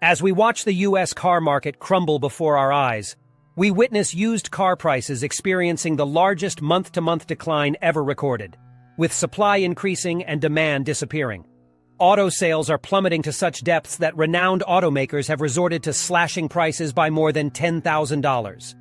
As we watch the U.S. car market crumble before our eyes, we witness used car prices experiencing the largest month-to-month decline ever recorded, with supply increasing and demand disappearing. Auto sales are plummeting to such depths that renowned automakers have resorted to slashing prices by more than $10,000.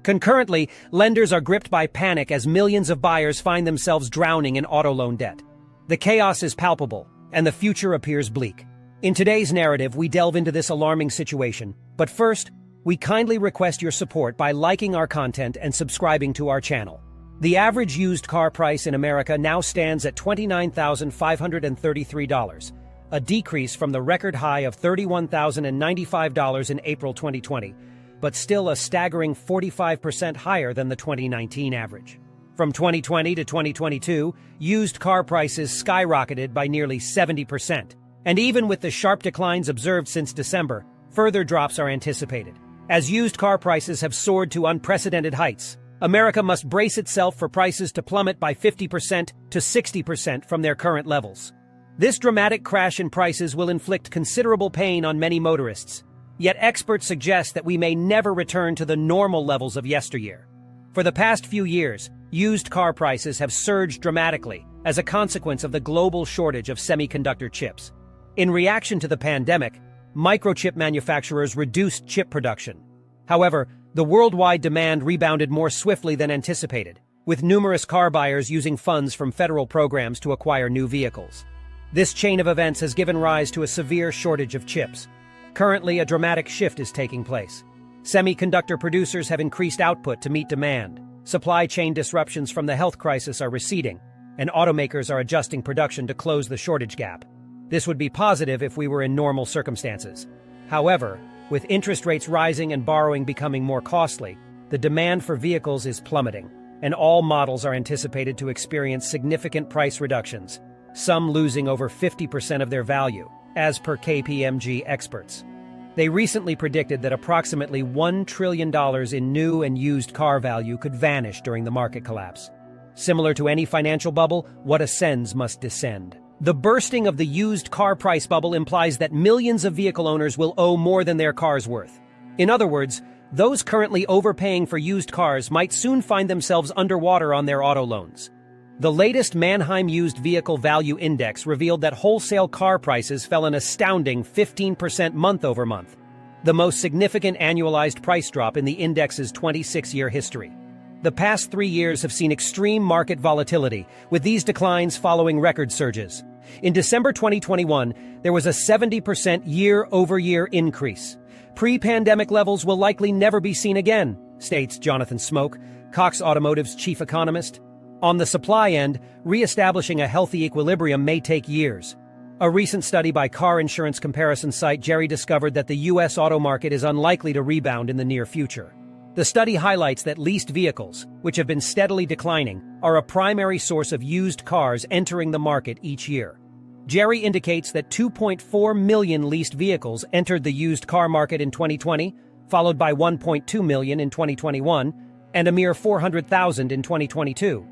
Concurrently, lenders are gripped by panic as millions of buyers find themselves drowning in auto loan debt. The chaos is palpable, and the future appears bleak. In today's narrative, we delve into this alarming situation, but first, we kindly request your support by liking our content and subscribing to our channel. The average used car price in America now stands at $29,533, a decrease from the record high of $31,095 in April 2020, but still a staggering 45% higher than the 2019 average. From 2020 to 2022, used car prices skyrocketed by nearly 70%. And even with the sharp declines observed since December, further drops are anticipated. As used car prices have soared to unprecedented heights, America must brace itself for prices to plummet by 50% to 60% from their current levels. This dramatic crash in prices will inflict considerable pain on many motorists, yet experts suggest that we may never return to the normal levels of yesteryear. For the past few years, used car prices have surged dramatically as a consequence of the global shortage of semiconductor chips. In reaction to the pandemic, microchip manufacturers reduced chip production. However, the worldwide demand rebounded more swiftly than anticipated, with numerous car buyers using funds from federal programs to acquire new vehicles. This chain of events has given rise to a severe shortage of chips. Currently, a dramatic shift is taking place. Semiconductor producers have increased output to meet demand. Supply chain disruptions from the health crisis are receding, and automakers are adjusting production to close the shortage gap. This would be positive if we were in normal circumstances. However, with interest rates rising and borrowing becoming more costly, the demand for vehicles is plummeting, and all models are anticipated to experience significant price reductions, some losing over 50% of their value, as per KPMG experts. They recently predicted that approximately $1 trillion in new and used car value could vanish during the market collapse. Similar to any financial bubble, what ascends must descend. The bursting of the used car price bubble implies that millions of vehicle owners will owe more than their car's worth. In other words, those currently overpaying for used cars might soon find themselves underwater on their auto loans. The latest Manheim Used Vehicle Value Index revealed that wholesale car prices fell an astounding 15% month over month, the most significant annualized price drop in the index's 26-year history. The past 3 years have seen extreme market volatility, with these declines following record surges. In December 2021, there was a 70% year-over-year increase. Pre-pandemic levels will likely never be seen again, states Jonathan Smoke, Cox Automotive's chief economist. On the supply end, re-establishing a healthy equilibrium may take years. A recent study by car insurance comparison site Jerry discovered that the U.S. auto market is unlikely to rebound in the near future. The study highlights that leased vehicles, which have been steadily declining, are a primary source of used cars entering the market each year. Jerry indicates that 2.4 million leased vehicles entered the used car market in 2020, followed by 1.2 million in 2021, and a mere 400,000 in 2022.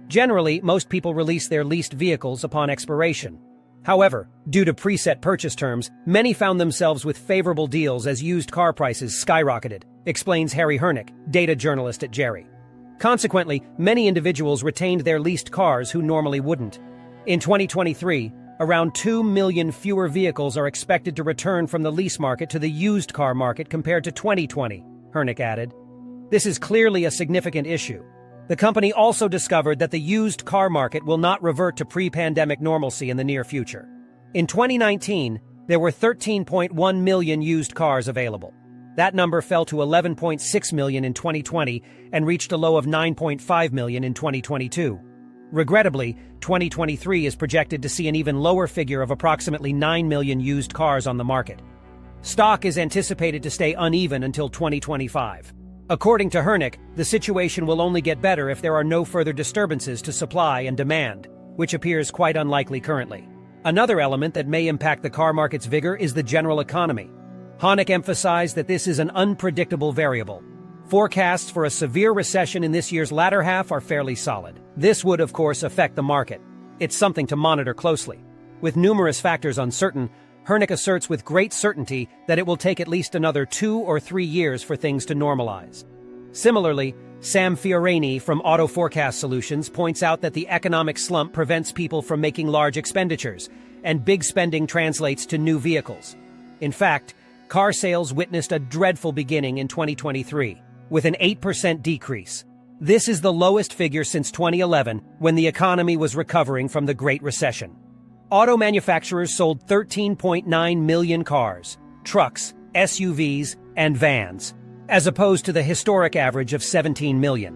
Generally, most people release their leased vehicles upon expiration. However, due to preset purchase terms, many found themselves with favorable deals as used car prices skyrocketed, explains Harry Hernick, data journalist at Jerry. Consequently, many individuals retained their leased cars who normally wouldn't. In 2023, around 2 million fewer vehicles are expected to return from the lease market to the used car market compared to 2020, Hernick added. This is clearly a significant issue. The company also discovered that the used car market will not revert to pre-pandemic normalcy in the near future. In 2019, there were 13.1 million used cars available. That number fell to 11.6 million in 2020 and reached a low of 9.5 million in 2022. Regrettably, 2023 is projected to see an even lower figure of approximately 9 million used cars on the market. Stock is anticipated to stay uneven until 2025. According to Hernick, the situation will only get better if there are no further disturbances to supply and demand, which appears quite unlikely currently. Another element that may impact the car market's vigor is the general economy. Hernick emphasized that this is an unpredictable variable. Forecasts for a severe recession in this year's latter half are fairly solid. This would, of course, affect the market. It's something to monitor closely. With numerous factors uncertain, Hernick asserts with great certainty that it will take at least another 2 or 3 years for things to normalize. Similarly, Sam Fiorini from Auto Forecast Solutions points out that the economic slump prevents people from making large expenditures, and big spending translates to new vehicles. In fact, car sales witnessed a dreadful beginning in 2023, with an 8% decrease. This is the lowest figure since 2011, when the economy was recovering from the Great Recession. Auto manufacturers sold 13.9 million cars, trucks, SUVs, and vans, as opposed to the historic average of 17 million.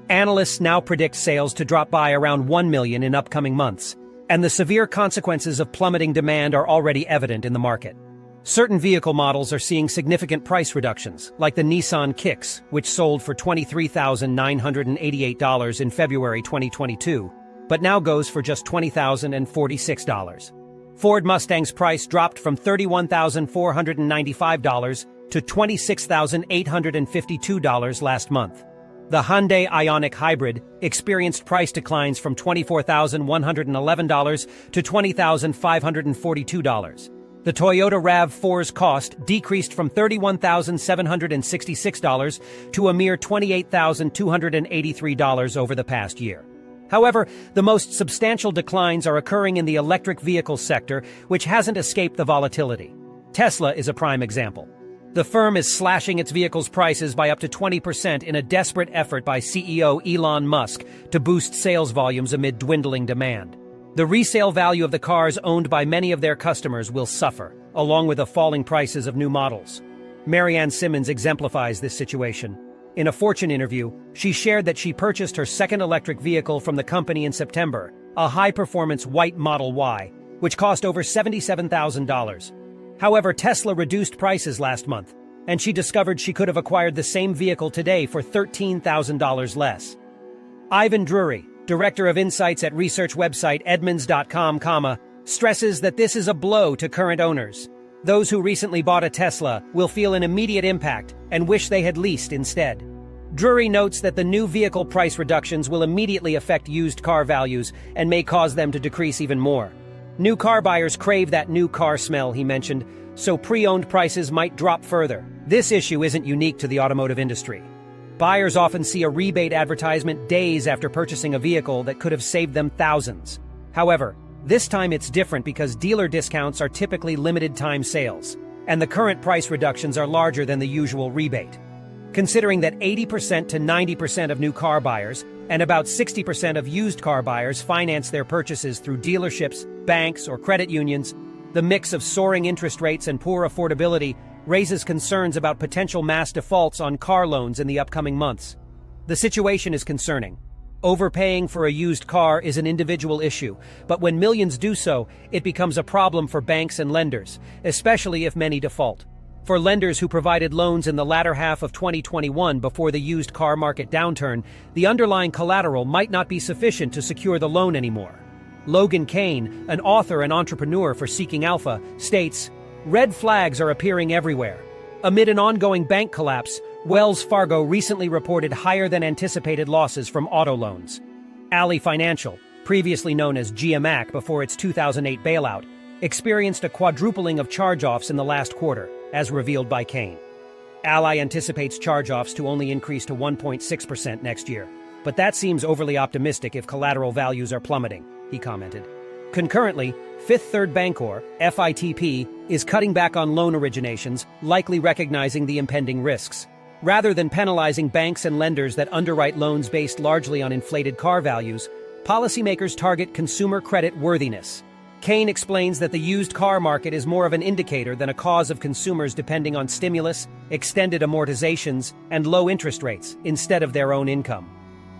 Analysts now predict sales to drop by around 1 million in upcoming months, and the severe consequences of plummeting demand are already evident in the market. Certain vehicle models are seeing significant price reductions, like the Nissan Kicks, which sold for $23,988 in February 2022, but now goes for just $20,046. Ford Mustang's price dropped from $31,495 to $26,852 last month. The Hyundai Ioniq Hybrid experienced price declines from $24,111 to $20,542. The Toyota RAV4's cost decreased from $31,766 to a mere $28,283 over the past year. However, the most substantial declines are occurring in the electric vehicle sector, which hasn't escaped the volatility. Tesla is a prime example. The firm is slashing its vehicles' prices by up to 20% in a desperate effort by CEO Elon Musk to boost sales volumes amid dwindling demand. The resale value of the cars owned by many of their customers will suffer, along with the falling prices of new models. Marianne Simmons exemplifies this situation. In a Fortune interview, she shared that she purchased her second electric vehicle from the company in September, a high-performance white Model Y, which cost over $77,000. However, Tesla reduced prices last month, and she discovered she could have acquired the same vehicle today for $13,000 less. Ivan Drury, director of insights at research website Edmunds.com, stresses that this is a blow to current owners. Those who recently bought a Tesla will feel an immediate impact and wish they had leased instead. Drury notes that the new vehicle price reductions will immediately affect used car values and may cause them to decrease even more. New car buyers crave that new car smell, he mentioned, so pre-owned prices might drop further. This issue isn't unique to the automotive industry. Buyers often see a rebate advertisement days after purchasing a vehicle that could have saved them thousands. However, this time it's different because dealer discounts are typically limited-time sales, and the current price reductions are larger than the usual rebate. Considering that 80% to 90% of new car buyers and about 60% of used car buyers finance their purchases through dealerships, banks, or credit unions, the mix of soaring interest rates and poor affordability raises concerns about potential mass defaults on car loans in the upcoming months. The situation is concerning. Overpaying for a used car is an individual issue, but when millions do so, it becomes a problem for banks and lenders, especially if many default. For lenders who provided loans in the latter half of 2021 before the used car market downturn, the underlying collateral might not be sufficient to secure the loan anymore. Logan Kane, an author and entrepreneur for Seeking Alpha, states, "Red flags are appearing everywhere. Amid an ongoing bank collapse, Wells Fargo recently reported higher than anticipated losses from auto loans. Ally Financial, previously known as GMAC before its 2008 bailout, experienced a quadrupling of charge-offs in the last quarter, as revealed by Kane. Ally anticipates charge-offs to only increase to 1.6% next year, but that seems overly optimistic if collateral values are plummeting," he commented. Concurrently, Fifth Third Bancorp, FITP, is cutting back on loan originations, likely recognizing the impending risks. Rather than penalizing banks and lenders that underwrite loans based largely on inflated car values, policymakers target consumer credit worthiness. Kane explains that the used car market is more of an indicator than a cause of consumers depending on stimulus, extended amortizations, and low interest rates, instead of their own income.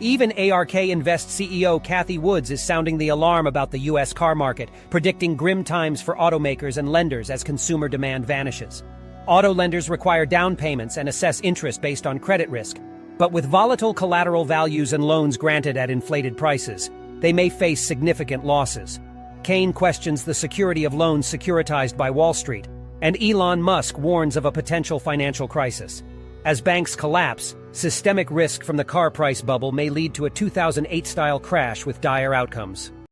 Even ARK Invest CEO Kathy Woods is sounding the alarm about the U.S. car market, predicting grim times for automakers and lenders as consumer demand vanishes. Auto lenders require down payments and assess interest based on credit risk, but with volatile collateral values and loans granted at inflated prices, they may face significant losses. Kane questions the security of loans securitized by Wall Street, and Elon Musk warns of a potential financial crisis. As banks collapse, systemic risk from the car price bubble may lead to a 2008-style crash with dire outcomes.